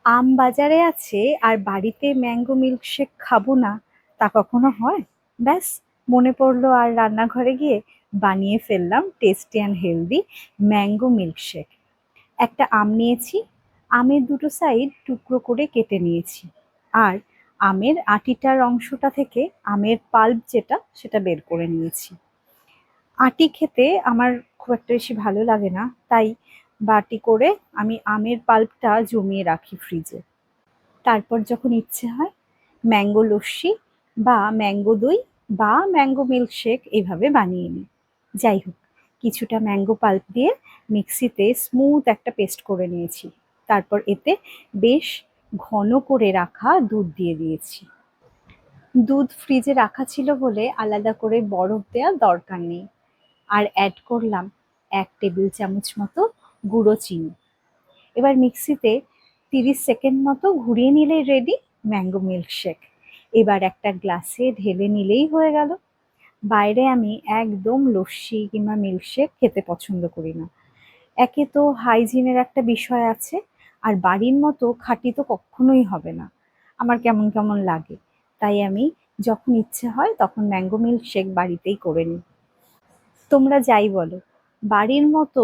আম বাজারে আছে আর বাড়িতে ম্যাঙ্গো মিল্কশেক খাবো না, তা কখনো হয়? ব্যাস, মনে পড়লো আর রান্নাঘরে গিয়ে বানিয়ে ফেললাম tasty and healthy mango milkshake. একটা আম নিয়েছি, আমের দুটো সাইড টুকরো করে কেটে নিয়েছি, আর আমের আটিটার অংশটা থেকে আমের পাল্প যেটা সেটা বের করে নিয়েছি। আটি খেতে আমার খুব একটা বেশি ভালো লাগে না, তাই বাটি করে আমি আমের পাল্পটা জমিয়ে রাখি ফ্রিজে। তারপর যখন ইচ্ছে হয় ম্যাঙ্গো লস্যি বা ম্যাঙ্গো দই বা ম্যাঙ্গো মিল্কশেক এভাবে বানিয়ে নিই। যাই হোক, কিছুটা ম্যাঙ্গো পাল্প দিয়ে মিক্সিতে স্মুথ একটা পেস্ট করে নিয়েছি। তারপর এতে বেশ ঘন করে রাখা দুধ দিয়ে দিয়েছি। দুধ ফ্রিজে রাখা ছিল বলে আলাদা করে বরফ দেওয়ার দরকার নেই। আর অ্যাড করলাম 1 টেবিল চামচ মতো গুঁড়ো চিনি। এবার মিক্সিতে 30 সেকেন্ড মতো ঘুরিয়ে নিলেই রেডি ম্যাঙ্গো মিল্কশেক। এবার একটা গ্লাসে ঢেলে নিলেই হয়ে গেল। বাইরে আমি একদম লস্যি কিংবা মিল্কশেক খেতে পছন্দ করি না। একে তো হাইজিনের একটা বিষয় আছে, আর বাড়ির মতো খাঁটি তো কখনোই হবে না, আমার কেমন কেমন লাগে। তাই আমি যখন ইচ্ছে হয় তখন ম্যাঙ্গো মিল্কশেক বাড়িতেই করে নিই। তোমরা যাই বলো, বাড়ির মতো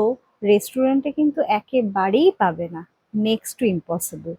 রেস্টুরেন্টে কিন্তু একেবারেই পাবে না, নেক্সট টু ইম্পসিবল।